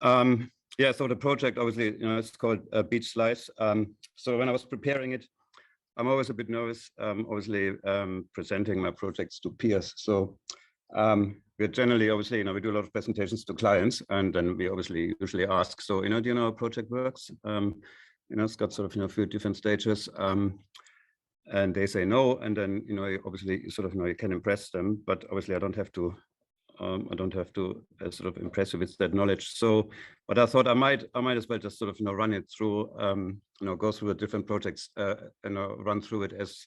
Yeah, so the project, obviously, it's called Beach Slice. So when I was preparing it, I'm always a bit nervous, obviously, presenting my projects to peers. So we're generally, obviously, we do a lot of presentations to clients, and then we obviously usually ask, so, do you know how a project works? It's got sort of, a few different stages. And they say no, and then, obviously, sort of, you can impress them, but obviously I don't have to sort of impress you with that knowledge. So, but I thought I might as well just sort of run it through, go through the different projects, run through it as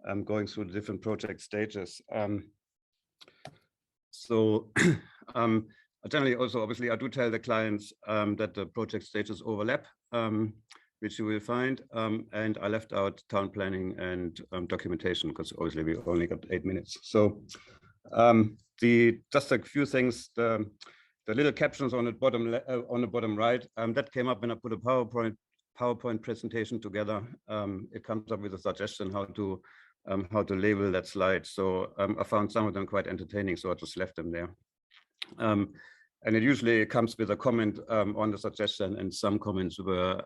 I'm going through the different project stages. So generally also, obviously, I do tell the clients that the project stages overlap, which you will find, and I left out town planning and documentation because obviously we only got 8 minutes. So just a few things, the little captions on the bottom right, that came up when I put a PowerPoint presentation together. It comes up with a suggestion how to label that slide. So I found some of them quite entertaining, so I just left them there. And it usually comes with a comment on the suggestion, and some comments were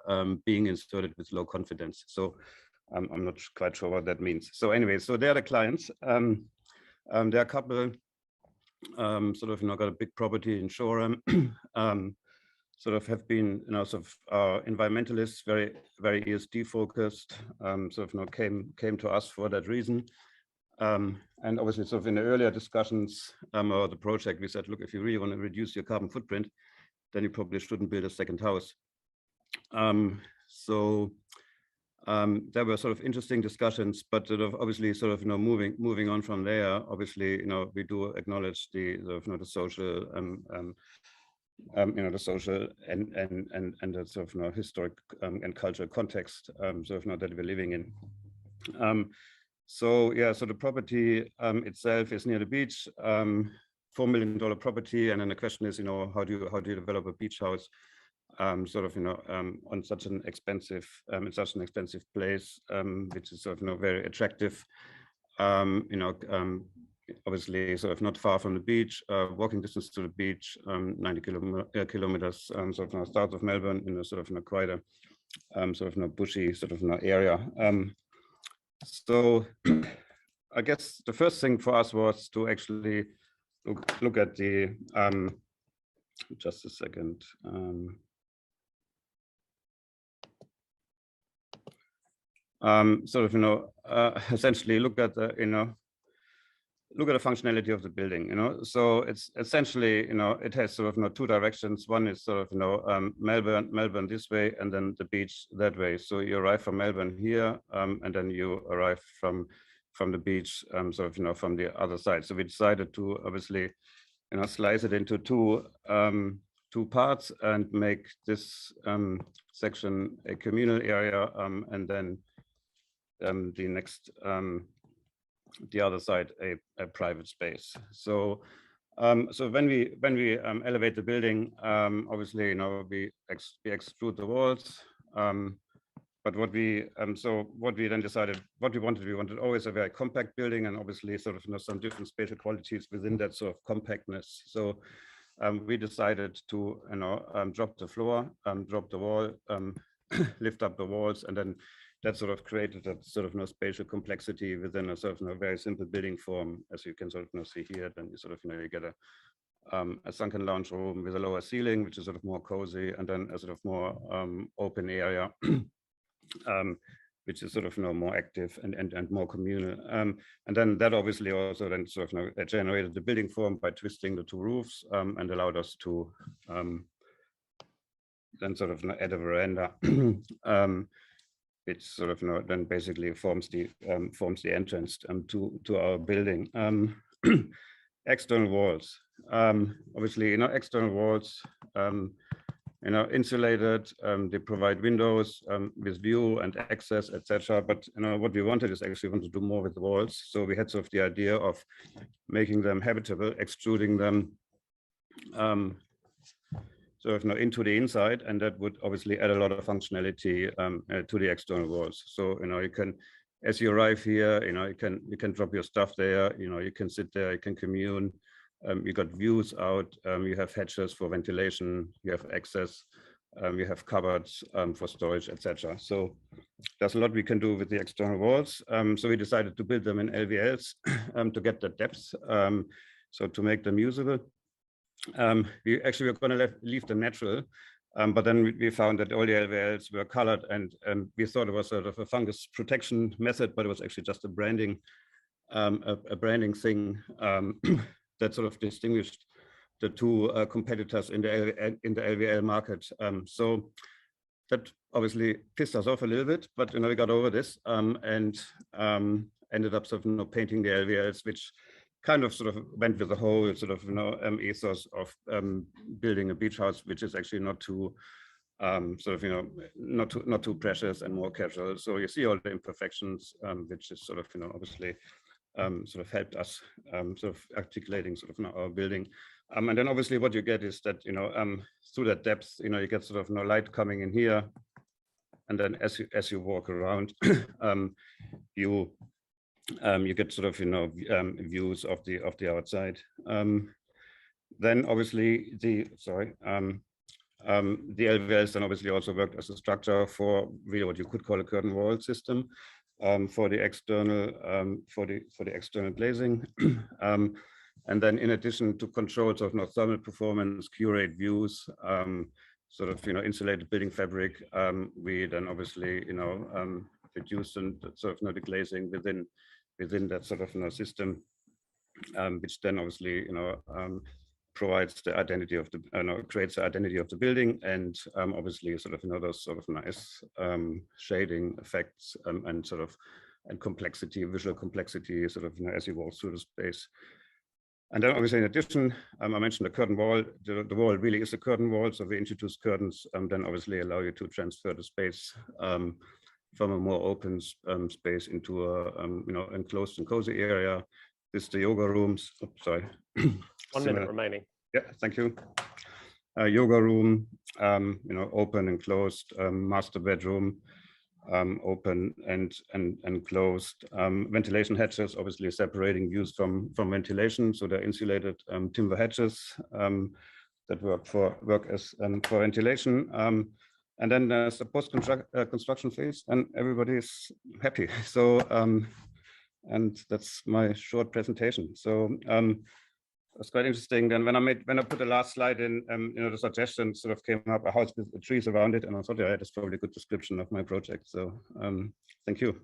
being inserted with low confidence. So I'm not quite sure what that means. So anyway, so they're the clients. There are a couple sort of, got a big property in Shoreham, sort of have been, sort of environmentalists, very, very ESG focused, sort of, came to us for that reason. And obviously, sort of in the earlier discussions about the project, we said, look, if you really want to reduce your carbon footprint, then you probably shouldn't build a second house. So there were sort of interesting discussions, but sort of obviously sort of moving on from there. Obviously, we do acknowledge the sort of the social the social and the sort of historic and cultural context sort of that we're living in. So yeah, so the property itself is near the beach, $4 million property, and then the question is, how do you develop a beach house? Sort of, on such an expensive, in such an expensive place, which is sort of, very attractive. Obviously, sort of not far from the beach, walking distance to the beach, 90 kilometers, sort of south of Melbourne, in a sort of quite a sort of bushy sort of area. So, I guess the first thing for us was to actually look at the. Just a second. Sort of, essentially look at the, look at the functionality of the building, so it's essentially, it has sort of, two directions. One is sort of, Melbourne this way, and then the beach that way. So you arrive from Melbourne here, and then you arrive from the beach, sort of, from the other side. So we decided to obviously, slice it into two parts and make this section a communal area, and then the next, the other side, a private space. So, so when we elevate the building, obviously, we extrude the walls. But what we then decided, what we wanted always a very compact building, and obviously sort of, some different spatial qualities within that sort of compactness. So we decided to drop the floor, drop the wall, lift up the walls, and then that sort of created that sort of spatial complexity within a sort of very simple building form, as you can sort of see here. Then you sort of you get a sunken lounge room with a lower ceiling, which is sort of more cozy, and then a sort of more open area, which is sort of more active and more communal. And then that obviously also then sort of generated the building form by twisting the two roofs, and allowed us to then sort of add a veranda. Which sort of then basically forms the entrance to our building. External walls, obviously, external walls, insulated. They provide windows with view and access, etc. But what we wanted is actually want to do more with the walls. So we had sort of the idea of making them habitable, extruding them sort of into the inside, and that would obviously add a lot of functionality to the external walls. So you can, as you arrive here, you can drop your stuff there. You can sit there, you can commune. You got views out, you have hatches for ventilation, you have access, you have cupboards for storage, etc. So there's a lot we can do with the external walls. So we decided to build them in LVLs to get the depth, so to make them usable. We actually were going to leave them natural, but then we found that all the LVLs were colored, and we thought it was sort of a fungus protection method, but it was actually just a branding thing that sort of distinguished the two competitors in the LVL market. So that obviously pissed us off a little bit, but we got over this and ended up sort of painting the LVLs, which kind of sort of went with the whole sort of ethos of building a beach house, which is actually not too sort of not too precious and more casual. So you see all the imperfections, which is sort of obviously sort of helped us sort of articulating sort of our building. And then obviously what you get is that through that depth you get sort of light coming in here, and then as you walk around you get sort of views of the outside. Then obviously the LVLs then obviously also worked as a structure for really what you could call a curtain wall system for the external glazing. And then in addition to control sort of thermal performance, curate views, sort of insulated building fabric, we then obviously reduced and sort of the glazing within that sort of system, which then obviously provides the identity of the creates the identity of the building, and obviously sort of those sort of nice shading effects and sort of complexity, visual complexity, sort of as you walk through the space. And then obviously in addition, I mentioned the curtain wall. The wall really is a curtain wall, so we introduced curtains then obviously allow you to transfer the space from a more open space into a enclosed and cozy area. This is the yoga rooms. Oops, sorry. 1 minute remaining. Yeah, thank you. Yoga room, open and closed. Master bedroom, open and closed. Ventilation hatches, obviously separating views from ventilation, so they're insulated timber hatches that work for ventilation. And then there's the post-construction phase, and everybody is happy. So, and that's my short presentation. So it's quite interesting. Then when I put the last slide in, the suggestion sort of came up, a house with trees around it, and I thought, yeah, that's probably a good description of my project. So thank you.